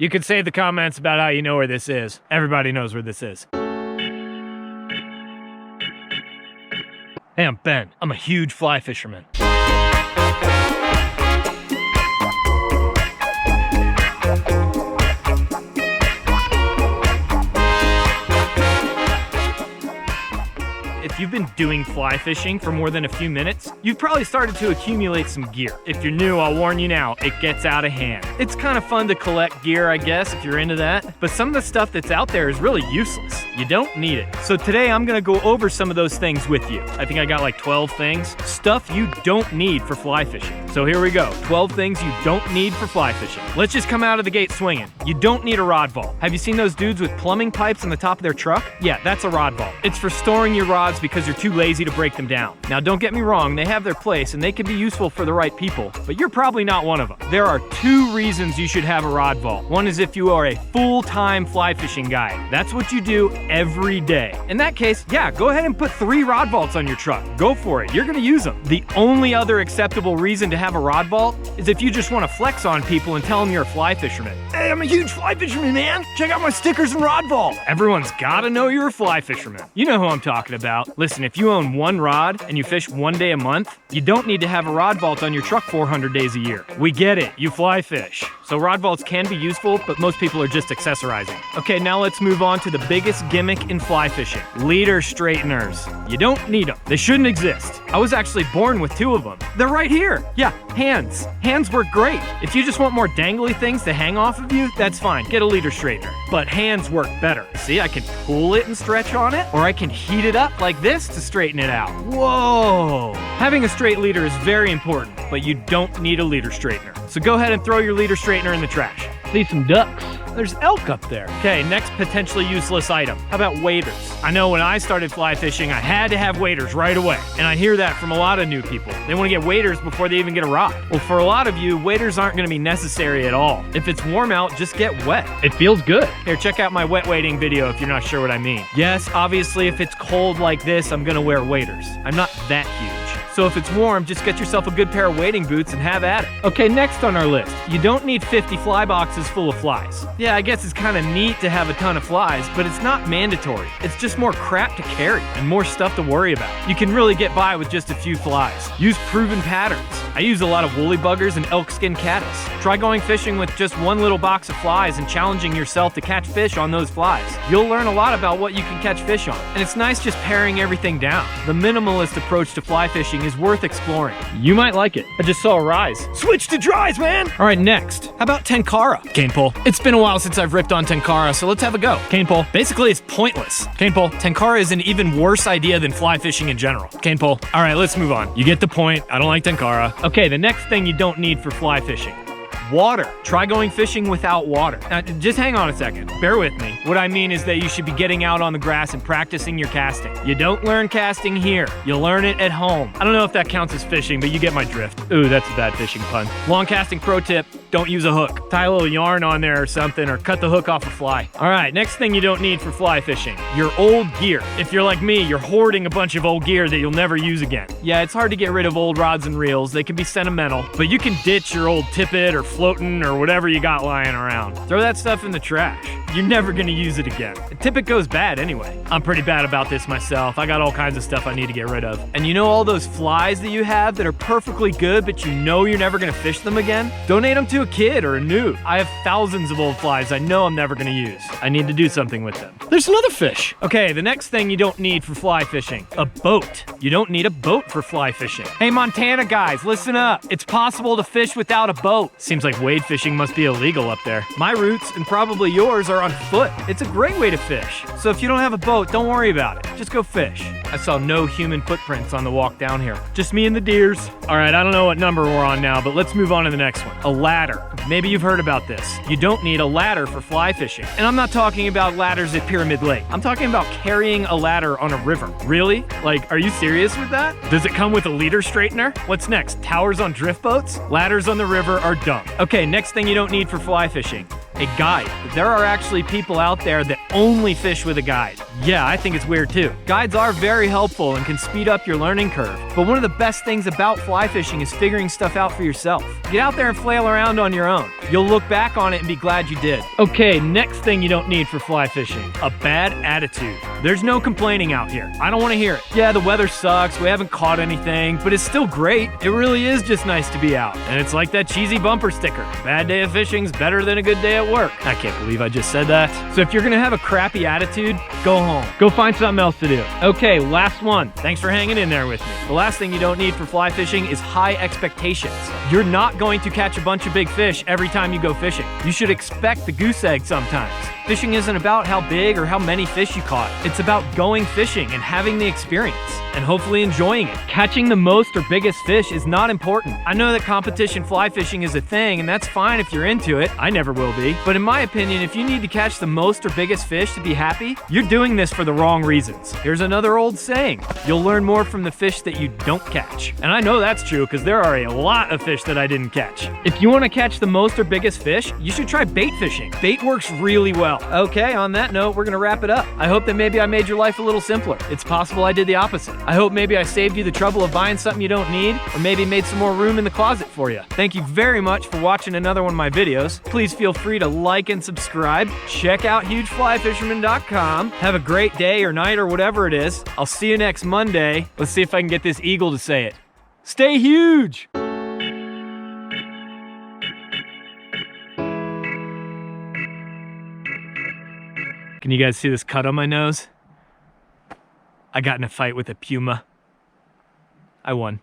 You could save the comments about how you know where this is. Everybody knows where this is. Hey, I'm Ben. I'm a huge fly fisherman. If you've been doing fly fishing for more than a few minutes, you've probably started to accumulate some gear. If you're new, I'll warn you now, it gets out of hand. It's kind of fun to collect gear, I guess, if you're into that, but some of the stuff that's out there is really useless. You don't need it. So today I'm gonna go over some of those things with you. I think I got like 12 things. Stuff you don't need for fly fishing. So here we go, 12 things you don't need for fly fishing. Let's just come out of the gate swinging. You don't need a rod vault. Have you seen those dudes with plumbing pipes on the top of their truck? Yeah, that's a rod vault. It's for storing your rods because you're too lazy to break them down. Now don't get me wrong, they have their place and they can be useful for the right people, but you're probably not one of them. There are 2 reasons you should have a rod vault. One is if you are a full-time fly fishing guide. That's what you do every day. In that case, yeah, go ahead and put 3 rod vaults on your truck. Go for it, you're gonna use them. The only other acceptable reason to have a rod vault is if you just wanna flex on people and tell them you're a fly fisherman. Hey, I'm a huge fly fisherman, man. Check out my stickers and rod vault. Everyone's gotta know you're a fly fisherman. You know who I'm talking about. Listen, if you own 1 rod and you fish 1 day a month, you don't need to have a rod vault on your truck 400 days a year. We get it, you fly fish. So rod vaults can be useful, but most people are just accessorizing. Okay, now let's move on to the biggest gimmick in fly fishing. Leader straighteners. You don't need them. They shouldn't exist. I was actually born with 2 of them. They're right here. Yeah, hands. Hands work great. If you just want more dangly things to hang off of you, that's fine. Get a leader straightener. But hands work better. See, I can pull it and stretch on it, or I can heat it up like this to straighten it out. Whoa! Having a straight leader is very important, but you don't need a leader straightener. So go ahead and throw your leader straightener in the trash. See some ducks. There's elk up there. Okay, next potentially useless item. How about waders? I know when I started fly fishing, I had to have waders right away. And I hear that from a lot of new people. They want to get waders before they even get a rod. Well, for a lot of you, waders aren't going to be necessary at all. If it's warm out, just get wet. It feels good. Here, check out my wet wading video if you're not sure what I mean. Yes, obviously, if it's cold like this, I'm going to wear waders. I'm not that huge. So if it's warm, just get yourself a good pair of wading boots and have at it. Okay, next on our list, you don't need 50 fly boxes full of flies. Yeah, I guess it's kind of neat to have a ton of flies, but it's not mandatory. It's just more crap to carry and more stuff to worry about. You can really get by with just a few flies. Use proven patterns. I use a lot of woolly buggers and elk skin caddis. Try going fishing with just 1 little box of flies and challenging yourself to catch fish on those flies. You'll learn a lot about what you can catch fish on, and it's nice just paring everything down. The minimalist approach to fly fishing is worth exploring. You might like it. I just saw a rise. Switch to dries, man! All right, next. How about Tenkara? Cane pole. It's been a while since I've ripped on Tenkara, so let's have a go. Cane pole. Basically, it's pointless. Cane pole. Tenkara is an even worse idea than fly fishing in general. Cane pole. All right, let's move on. You get the point. I don't like Tenkara. Okay, the next thing you don't need for fly fishing. Water. Try going fishing without water. Now, just hang on a second. Bear with me. What I mean is that you should be getting out on the grass and practicing your casting. You don't learn casting here. You learn it at home. I don't know if that counts as fishing, but you get my drift. Ooh, that's a bad fishing pun. Long casting pro tip, don't use a hook. Tie a little yarn on there or something, or cut the hook off a fly. All right, next thing you don't need for fly fishing. Your old gear. If you're like me, you're hoarding a bunch of old gear that you'll never use again. Yeah, it's hard to get rid of old rods and reels. They can be sentimental, but you can ditch your old tippet or floating or whatever you got lying around. Throw that stuff in the trash. You're never gonna use it again. A tippet goes bad anyway. I'm pretty bad about this myself. I got all kinds of stuff I need to get rid of. And you know all those flies that you have that are perfectly good, but you know you're never gonna fish them again? Donate them to a kid or a noob. I have thousands of old flies I know I'm never gonna use. I need to do something with them. There's another fish. Okay, the next thing you don't need for fly fishing. A boat. You don't need a boat for fly fishing. Hey, Montana guys, listen up. It's possible to fish without a boat. Seems like wade fishing must be illegal up there. My routes, and probably yours, are on foot. It's a great way to fish. So if you don't have a boat, don't worry about it. Just go fish. I saw no human footprints on the walk down here. Just me and the deers. All right, I don't know what number we're on now, but let's move on to the next one. A ladder. Maybe you've heard about this. You don't need a ladder for fly fishing. And I'm not talking about ladders at Pyramid Lake. I'm talking about carrying a ladder on a river. Really? Like, are you serious with that? Does it come with a leader straightener? What's next? Towers on drift boats? Ladders on the river are dumb. Okay, next thing you don't need for fly fishing. A guide. There are actually people out there that only fish with a guide. Yeah, I think it's weird too. Guides are very helpful and can speed up your learning curve, but one of the best things about fly fishing is figuring stuff out for yourself. Get out there and flail around on your own. You'll look back on it and be glad you did. Okay, next thing you don't need for fly fishing: a bad attitude. There's no complaining out here. I don't want to hear it. Yeah, the weather sucks, we haven't caught anything, but it's still great. It really is just nice to be out. And it's like that cheesy bumper sticker: bad day of fishing's better than a good day at work. I can't believe I just said that. So if you're gonna have a crappy attitude, go home. Go find something else to do. Okay, last one. Thanks for hanging in there with me. The last thing you don't need for fly fishing is high expectations. You're not going to catch a bunch of big fish every time you go fishing. You should expect the goose egg sometimes. Fishing isn't about how big or how many fish you caught. It's about going fishing and having the experience, and hopefully enjoying it. Catching the most or biggest fish is not important. I know that competition fly fishing is a thing, and that's fine if you're into it. I never will be. But in my opinion, if you need to catch the most or biggest fish to be happy, you're doing this for the wrong reasons. Here's another old saying: you'll learn more from the fish that you don't catch. And I know that's true because there are a lot of fish that I didn't catch. If you want to catch the most or biggest fish, you should try bait fishing. Bait works really well. Okay, on that note, we're gonna wrap it up. I hope that maybe I made your life a little simpler. It's possible I did the opposite. I hope maybe I saved you the trouble of buying something you don't need, or maybe made some more room in the closet for you. Thank you very much for watching another one of my videos. Please feel free to like and subscribe. Check out hugeflyfisherman.com. Have a great day or night or whatever it is. I'll see you next Monday. Let's see if I can get this eagle to say it. Stay huge! Can you guys see this cut on my nose? I got in a fight with a puma. I won.